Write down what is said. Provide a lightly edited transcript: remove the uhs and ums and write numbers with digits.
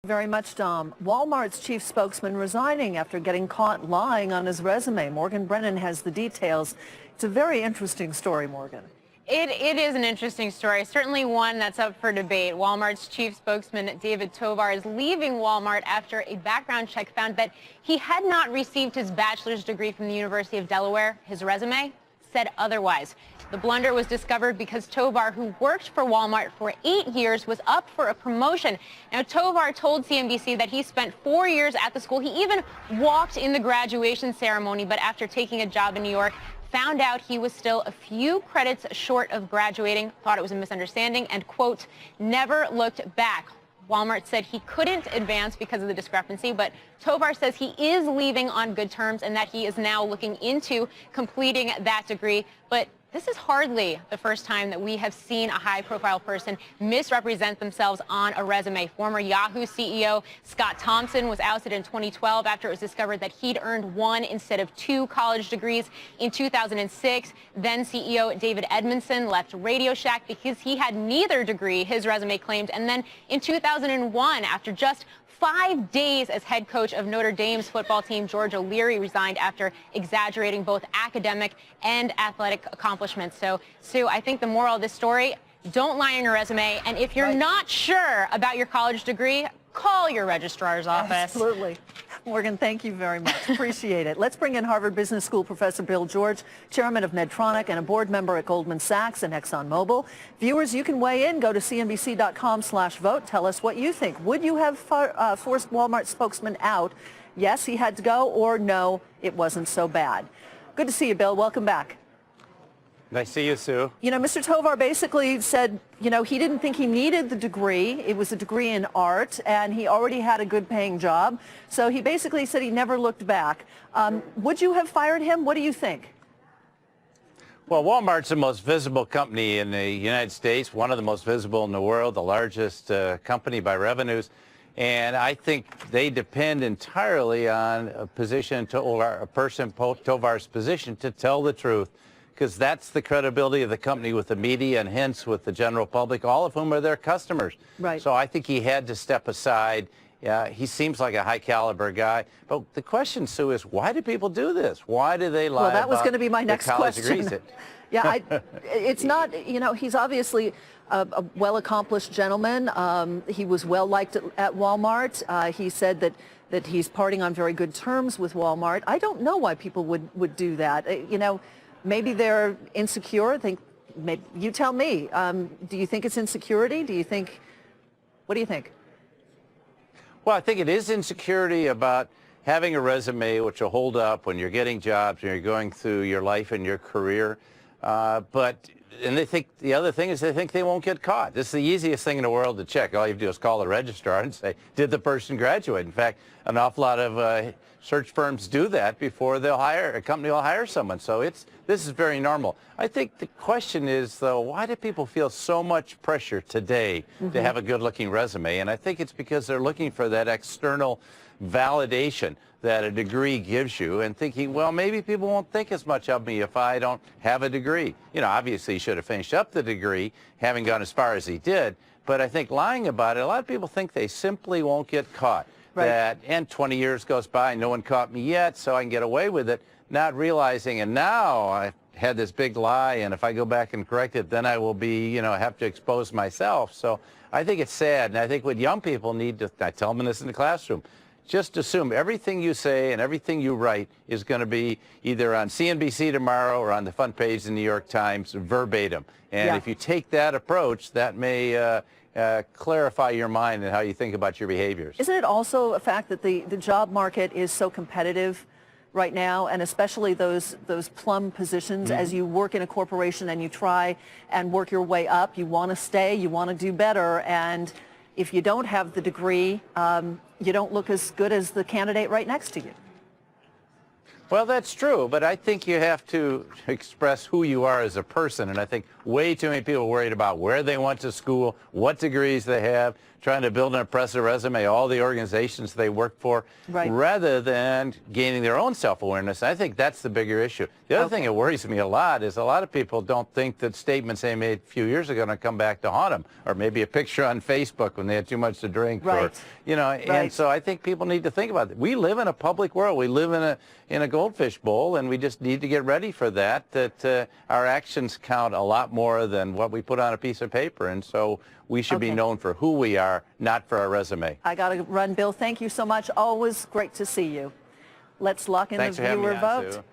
Very much, Dom. Walmart's chief spokesman resigning after getting caught lying on his resume. Morgan Brennan has the details. It's a very interesting story, Morgan. It is an interesting story, certainly one that's up for debate. Walmart's chief spokesman, David Tovar, is leaving Walmart after a background check found that he had not received his bachelor's degree from the University of Delaware. His resume said otherwise. The blunder was discovered because Tovar, who worked for Walmart for 8 years, was up for a promotion. Now, Tovar told CNBC that he spent 4 years at the school. He even walked in the graduation ceremony, but after taking a job in New York, found out he was still a few credits short of graduating, thought it was a misunderstanding, and, quote, never looked back. Walmart said he couldn't advance because of the discrepancy, but Tovar says he is leaving on good terms and that he is now looking into completing that degree. But this is hardly the first time that we have seen a high-profile person misrepresent themselves on a resume. Former Yahoo CEO Scott Thompson was ousted in 2012 after it was discovered that he'd earned 1 instead of 2 college degrees in 2006. Then CEO David Edmondson left Radio Shack because he had neither degree, his resume claimed. And then in 2001, after just 5 days as head coach of Notre Dame's football team, George O'Leary resigned after exaggerating both academic and athletic accomplishments. So, Sue, I think the moral of this story, don't lie on your resume. And if you're not sure about your college degree, call your registrar's office. Absolutely. Morgan, thank you very much. Appreciate it. Let's bring in Harvard Business School professor Bill George, chairman of Medtronic and a board member at Goldman Sachs and ExxonMobil. Viewers, you can weigh in. Go to cnbc.com/vote. Tell us what you think. Would you have forced Walmart spokesman out? Yes, he had to go, or no, it wasn't so bad. Good to see you, Bill. Welcome back. Nice to see you, Sue. You know, Mr. Tovar basically said, you know, he didn't think he needed the degree. It was a degree in art, and he already had a good-paying job. So he basically said he never looked back. Would you have fired him? What do you think? Well, Walmart's the most visible company in the United States, one of the most visible in the world, the largest company by revenues. And I think they depend entirely on a person, Tovar's position, to tell the truth, because that's the credibility of the company with the media and hence with the general public, all of whom are their customers. Right. So I think he had to step aside. He seems like a high-caliber guy. But the question, Sue, is why do people do this? Why do they lie? Well, that was going to be my next question. Yeah, it's not, you know, he's obviously a well-accomplished gentleman. He was well-liked at Walmart. He said that he's parting on very good terms with Walmart. I don't know why people would do that. You know, maybe they're insecure. Maybe, you tell me. Do you think it's insecurity? What do you think? Well, I think it is insecurity about having a resume which will hold up when you're getting jobs, when you're going through your life and your career. And they think the other thing is they think they won't get caught. This is the easiest thing in the world to check. All you have to do is call the registrar and say, did the person graduate? In fact, an awful lot of search firms do that before a company will hire someone. So this is very normal. I think the question is, though, why do people feel so much pressure today to have a good-looking resume? And I think it's because they're looking for that external validation that a degree gives you and thinking, well, maybe people won't think as much of me if I don't have a degree. You know, obviously he should have finished up the degree, having gone as far as he did. But I think lying about it, a lot of people think they simply won't get caught. Right. And 20 years goes by, no one caught me yet, so I can get away with it, not realizing, and now I had this big lie, and if I go back and correct it, then I will be, you know, have to expose myself. So I think it's sad, and I think what young people need to, I tell them this in the classroom, just assume everything you say and everything you write is going to be either on CNBC tomorrow or on the front page of the New York Times verbatim. And if you take that approach, that may clarify your mind and how you think about your behaviors. Isn't it also a fact that the job market is so competitive right now, and especially those plum positions, as you work in a corporation and you try and work your way up, you want to stay, you want to do better, and if you don't have the degree, you don't look as good as the candidate right next to you. Well, that's true, but I think you have to express who you are as a person, and I think way too many people are worried about where they went to school, what degrees they have, trying to build an impressive resume, all the organizations they work for, rather than gaining their own self-awareness. I think that's the bigger issue. The other thing that worries me a lot is a lot of people don't think that statements they made a few years ago are going to come back to haunt them, or maybe a picture on Facebook when they had too much to drink, or, you know, and so I think people need to think about it. We live in a public world. We live in a goldfish bowl, and we just need to get ready for that, our actions count a lot more than what we put on a piece of paper, and so we should be known for who we are, not for our resume. I got to run, Bill. Thank you so much. Always great to see you. Let's lock in the viewer vote.